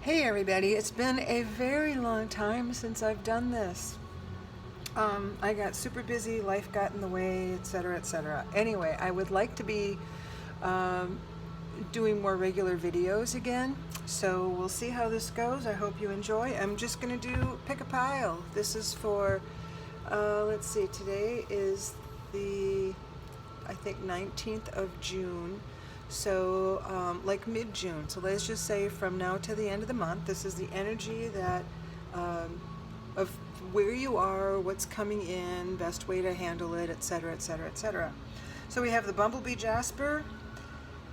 Hey everybody, it's been a very long time since I've done this. I got super busy, life got in the way, etc., etc. Anyway, I would like to be um, doing more regular videos again, so we'll see how this goes. I hope you enjoy. I'm just going to pick a pile. This is for, let's see, today is the, I think, 19th of June. So like mid-June. So let's just say from now to the end of the month, this is the energy that of where you are, what's coming in, best way to handle it, etc., etc., etc. So we have the Bumblebee Jasper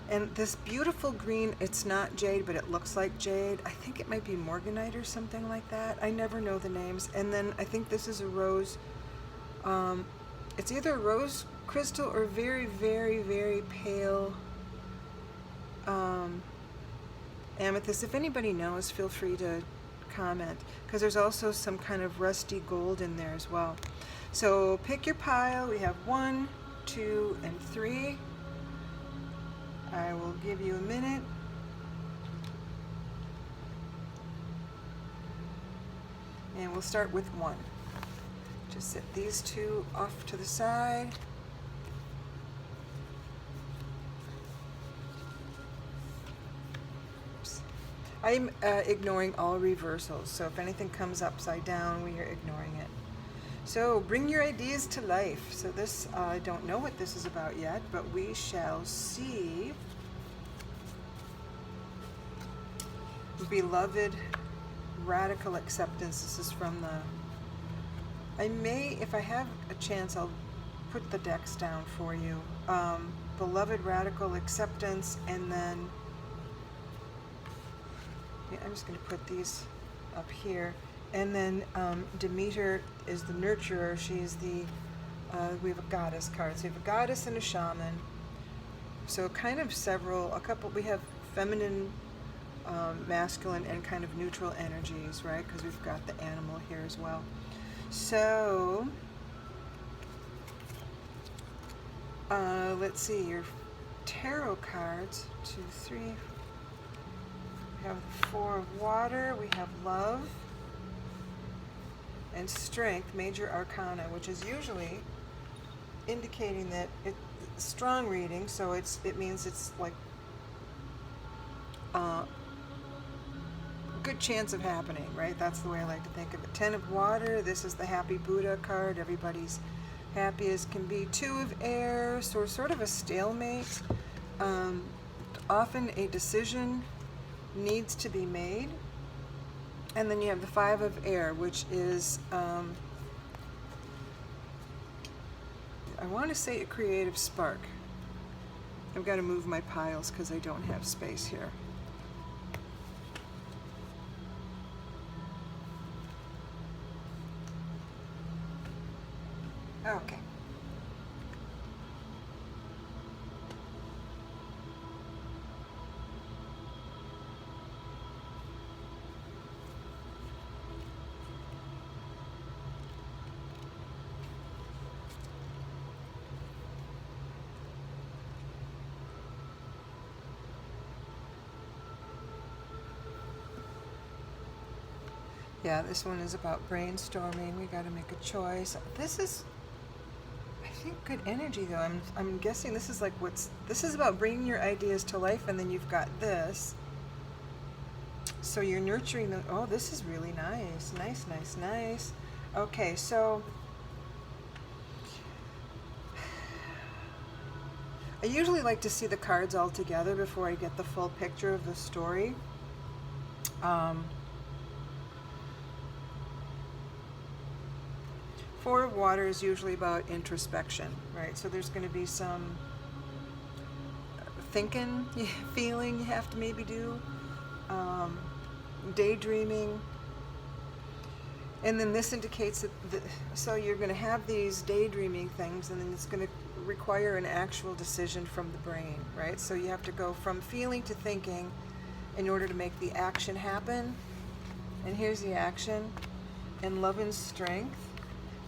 and this beautiful green. It's not jade, but it looks like jade. I think it might be morganite or something like that. I never know the names. And then I think this is a rose. It's either a rose crystal or very, very, very pale amethyst. If anybody knows, feel free to comment, because there's also some kind of rusty gold in there as well. So pick your pile. We have 1, 2, and 3. I will give you a minute. And we'll start with 1. Just set these 2 off to the side. I'm ignoring all reversals, so if anything comes upside down, we are ignoring it. So bring your ideas to life. So this, I don't know what this is about yet, but we shall see. Beloved radical acceptance. This is from the, I may, if I have a chance, I'll put the decks down for you. Beloved radical acceptance, and then I'm just going to put these up here. And then Demeter is the nurturer. She's the, we have a goddess card. So we have a goddess and a shaman. So kind of a couple, we have feminine, masculine, and kind of neutral energies, right? Because we've got the animal here as well. So, let's see, your tarot cards, 2, 3, we have the 4 of water, we have love, and strength, major arcana, which is usually indicating that it's strong reading, so it means it's like good chance of happening, right? That's the way I like to think of it. 10 of water, this is the happy Buddha card. Everybody's happy as can be. 2 of air, so sort of a stalemate. Often a decision needs to be made. And then you have the 5 of air, which is, I want to say a creative spark. I've got to move my piles because I don't have space here. Okay. Yeah, this one is about brainstorming. We got to make a choice. This is, I think, good energy though. I'm guessing this is like this is about bringing your ideas to life, and then you've got this. So you're nurturing them. Oh, this is really nice. Nice, nice, nice. Okay, so I usually like to see the cards all together before I get the full picture of the story. 4 of water is usually about introspection, right? So there's going to be some thinking, feeling you have to maybe do, daydreaming. And then this indicates that, so you're going to have these daydreaming things, and then it's going to require an actual decision from the brain, right? So you have to go from feeling to thinking in order to make the action happen. And here's the action. And love and strength.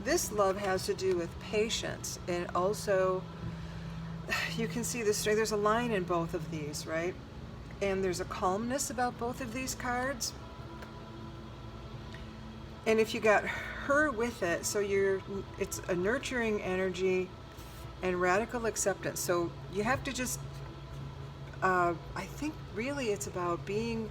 This love has to do with patience, and also you can see the strength. There's a line in both of these, right? And there's a calmness about both of these cards. And if you got her with it, so it's a nurturing energy and radical acceptance. So you have to just, I think really it's about being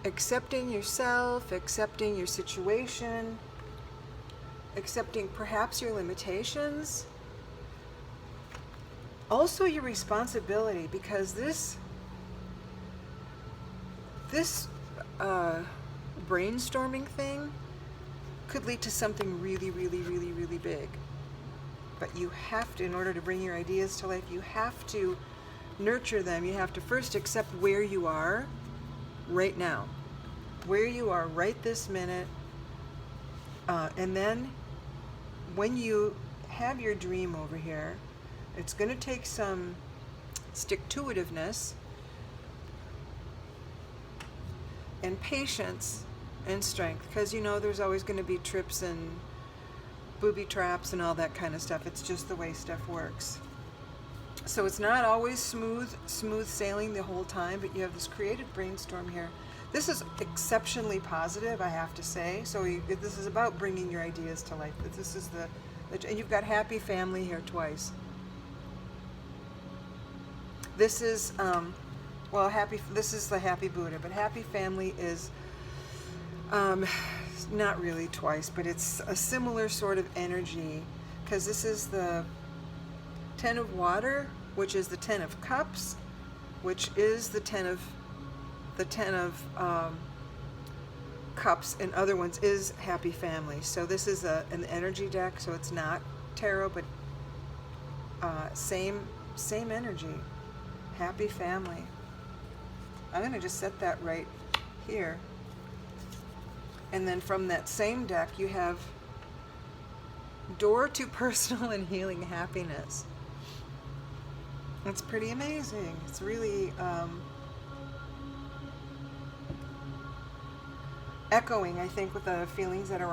accepting yourself, accepting your situation, accepting perhaps your limitations, also your responsibility, because this brainstorming thing could lead to something really, really, really, really big. But you have to, in order to bring your ideas to life, you have to nurture them. You have to first accept where you are right now, where you are right this minute. And then when you have your dream over here, it's going to take some stick-to-itiveness and patience and strength, because there's always going to be trips and booby traps and all that kind of stuff. It's just the way stuff works. So it's not always smooth sailing the whole time, but you have this creative brainstorm here. This is exceptionally positive, I have to say. So this is about bringing your ideas to life. This is and you've got happy family here twice. This is this is the happy Buddha, but happy family is not really twice, but it's a similar sort of energy, because this is the Ten of Water, which is the Ten of Cups, which is the Ten of Cups, and other ones is happy family. So this is an energy deck, so it's not tarot, but same energy, happy family. I'm going to just set that right here. And then from that same deck, you have Door to Personal and Healing Happiness. It's pretty amazing. It's really echoing, I think, with the feelings that have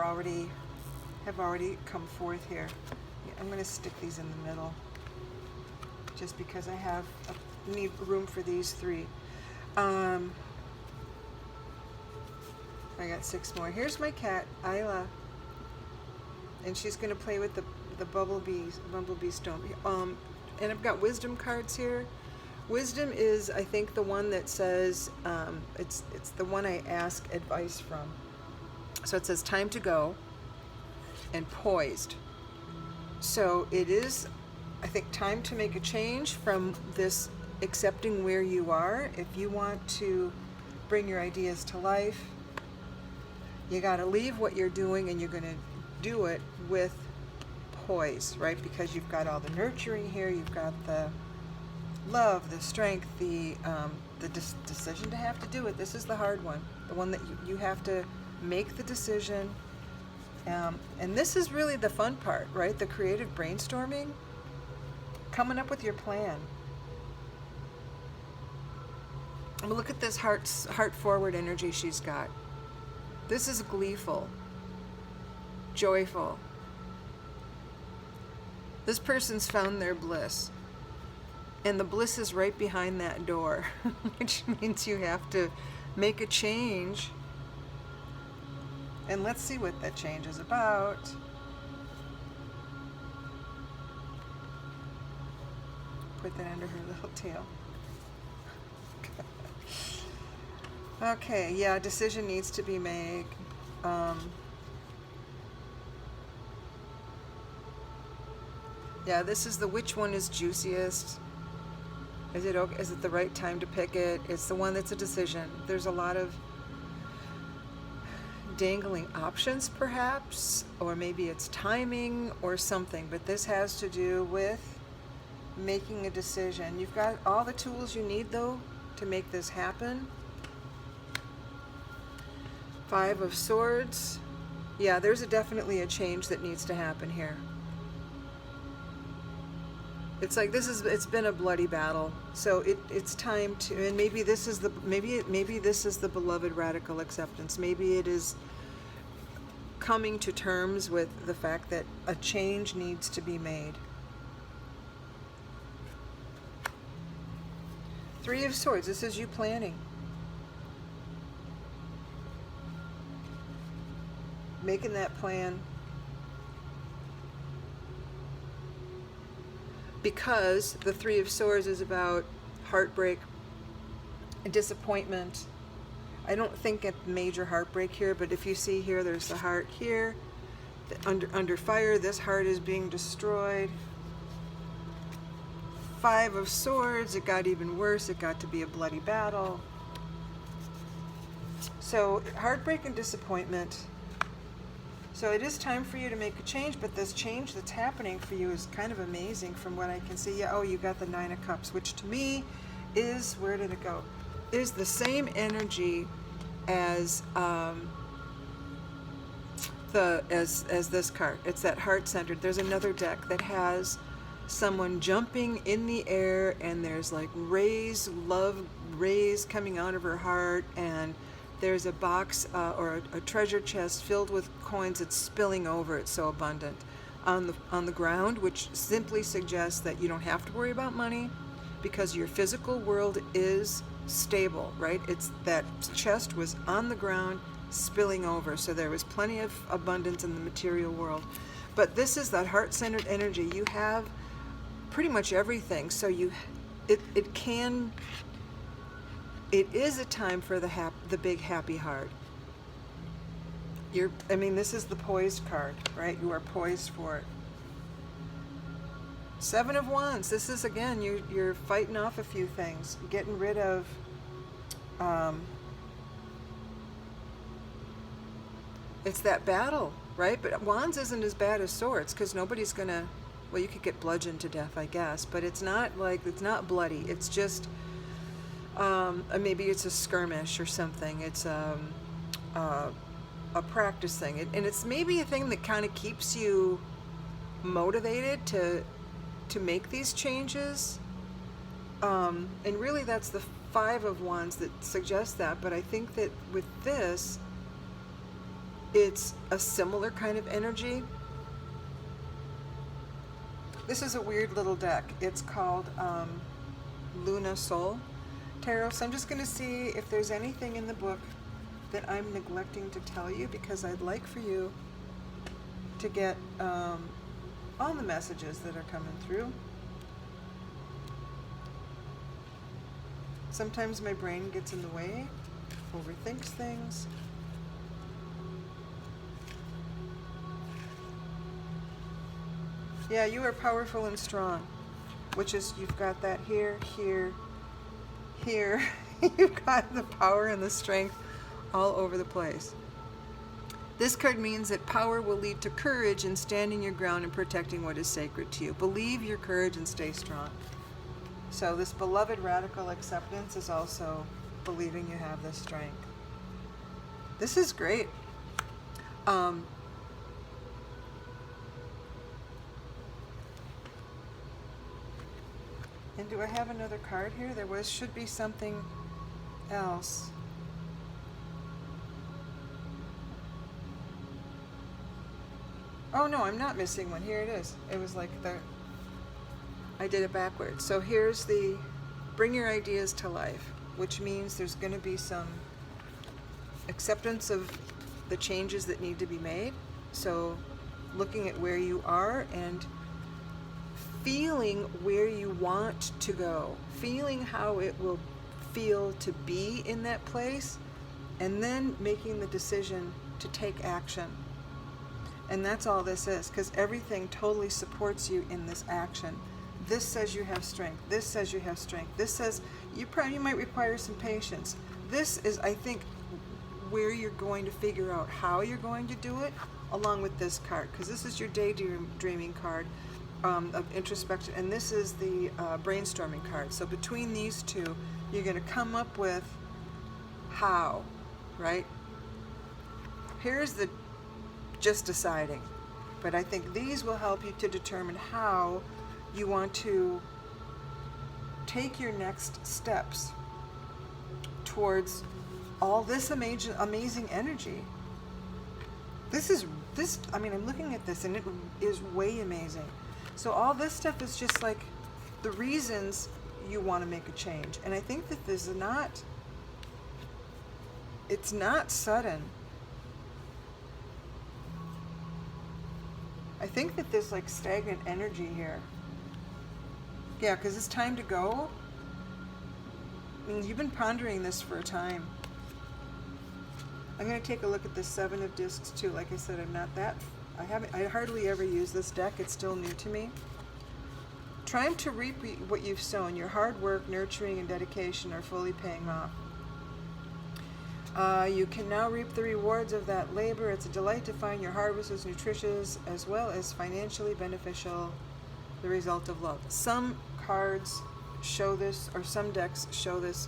already come forth here. I'm going to stick these in the middle, just because I need room for these three. I got 6 more. Here's my cat, Isla, and she's going to play with the bumblebee stone. And I've got wisdom cards here. Wisdom is, I think, the one that says, it's the one I ask advice from. So it says time to go and poised. So it is, I think, time to make a change from this accepting where you are. If you want to bring your ideas to life, you got to leave what you're doing, and you're going to do it with poise, right? Because you've got all the nurturing here, you've got the love, the strength, the decision to have to do it. This is the hard one, the one that you have to make the decision. And this is really the fun part, right? The creative brainstorming, coming up with your plan. Look at this heart forward energy she's got. This is gleeful, joyful. This person's found their bliss. And the bliss is right behind that door, which means you have to make a change. And let's see what that change is about. Put that under her little tail. Okay, yeah, decision needs to be made. Yeah, this is which one is juiciest. Is it the right time to pick it? It's the one that's a decision. There's a lot of dangling options, perhaps, or maybe it's timing or something, but this has to do with making a decision. You've got all the tools you need, though, to make this happen. 5 of Swords. Yeah, there's definitely a change that needs to happen here. It's like it's been a bloody battle, so it's time to, and maybe this is the beloved radical acceptance. Maybe it is coming to terms with the fact that a change needs to be made. Three of Swords, this is you planning. Making that plan. Because the Three of Swords is about heartbreak and disappointment. I don't think a major heartbreak here, but if you see here, there's the heart here. Under fire, this heart is being destroyed. Five of Swords, it got even worse. It got to be a bloody battle. So heartbreak and disappointment. So it is time for you to make a change, but this change that's happening for you is kind of amazing from what I can see. Yeah, oh, you got the Nine of Cups, which to me is, where did it go? Is the same energy as as this card. It's that heart-centered. There's another deck that has someone jumping in the air, and there's like rays, love rays coming out of her heart, and there's a box or a treasure chest filled with coins that's spilling over. It's so abundant on the ground, which simply suggests that you don't have to worry about money because your physical world is stable, right? It's that chest was on the ground spilling over, so there was plenty of abundance in the material world. But this is that heart-centered energy. You have pretty much everything, so it is a time for the big happy heart. This is the poised card, right? You are poised for it. Seven of Wands. This is, again, you're fighting off a few things, getting rid of it's that battle, right? But Wands isn't as bad as Swords, because nobody's gonna, well, you could get bludgeoned to death, I guess, but it's not bloody. It's just maybe it's a skirmish or something. It's a practice thing, and it's maybe a thing that kind of keeps you motivated to make these changes. And really, that's the Five of Wands that suggests that. But I think that with this, it's a similar kind of energy. This is a weird little deck. It's called Luna Soul Tarot. So I'm just going to see if there's anything in the book that I'm neglecting to tell you, because I'd like for you to get all the messages that are coming through. Sometimes my brain gets in the way, overthinks things. Yeah, you are powerful and strong, which is, you've got that here, here, here. You've got the power and the strength all over the place. This card means that power will lead to courage in standing your ground and protecting what is sacred to you. Believe your courage and stay strong. So this beloved radical acceptance is also believing you have this strength. This is great. And do I have another card here? Should be something else. Oh no, I'm not missing one. Here it is. It was like I did it backwards. So here's the bring your ideas to life, which means there's going to be some acceptance of the changes that need to be made. So looking at where you are and feeling where you want to go, feeling how it will feel to be in that place, and then making the decision to take action. And that's all this is, because everything totally supports you in this action. This says you have strength. This says you have strength. This says you might require some patience. This is, I think, where you're going to figure out how you're going to do it, along with this card, because this is your daydreaming card of introspection, and this is the brainstorming card. So between these two, you're going to come up with how, right? Here's the just deciding, but I think these will help you to determine how you want to take your next steps towards all this amazing energy. I'm looking at this and it is way amazing. So all this stuff is just like the reasons you want to make a change. And I think that this is not, it's not sudden. I think that there's like stagnant energy here. Yeah, because it's time to go. I mean, you've been pondering this for a time. I'm going to take a look at the Seven of Discs too. Like I said, I'm not that, I hardly ever use this deck. It's still new to me. Trying to reap what you've sown. Your hard work, nurturing, and dedication are fully paying off. You can now reap the rewards of that labor. It's a delight to find your harvest is nutritious as well as financially beneficial, the result of love. Some cards show this, or some decks show this.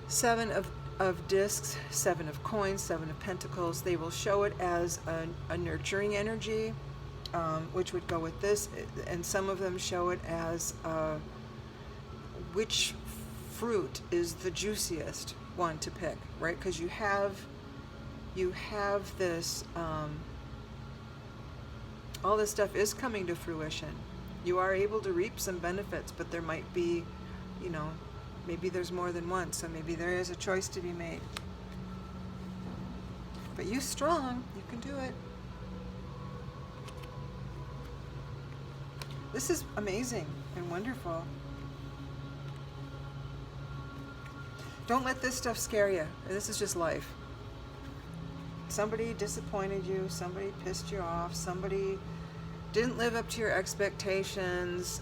Seven of discs, Seven of coins, Seven of pentacles. They will show it as a nurturing energy, which would go with this, and some of them show it as which fruit is the juiciest one to pick, right? Because you have this, all this stuff is coming to fruition. You are able to reap some benefits, but there might be, you know, maybe there's more than one, so maybe there is a choice to be made. But you strong, you can do it. This is amazing and wonderful. Don't let this stuff scare you. This is just life. Somebody disappointed you, somebody pissed you off, somebody didn't live up to your expectations,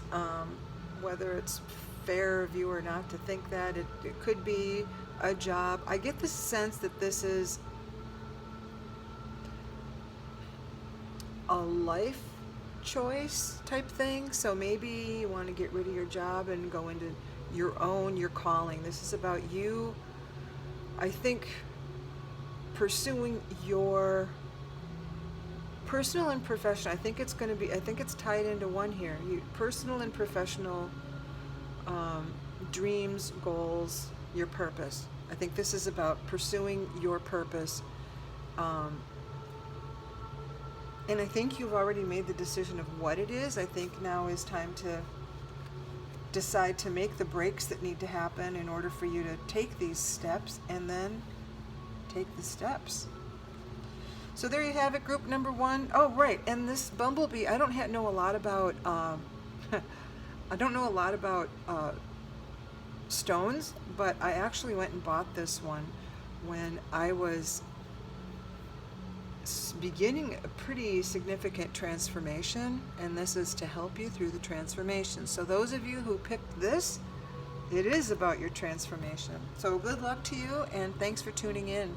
whether it's fair of you or not to think that. It could be a job. I get the sense that this is a life choice type thing. So maybe you want to get rid of your job and go into your calling. This is about you, I think, pursuing your personal and professional. I think it's going to be, I think it's tied into one here. Personal and professional dreams, goals, your purpose. I think this is about pursuing your purpose. And I think you've already made the decision of what it is. I think now is time to decide to make the breaks that need to happen in order for you to take these steps, and then take the steps. So there you have it, group number one. Oh, right, and this bumblebee, I don't know a lot about, I don't know a lot about stones, but I actually went and bought this one when I was beginning a pretty significant transformation, and this is to help you through the transformation. So those of you who picked this, it is about your transformation. So good luck to you, and thanks for tuning in.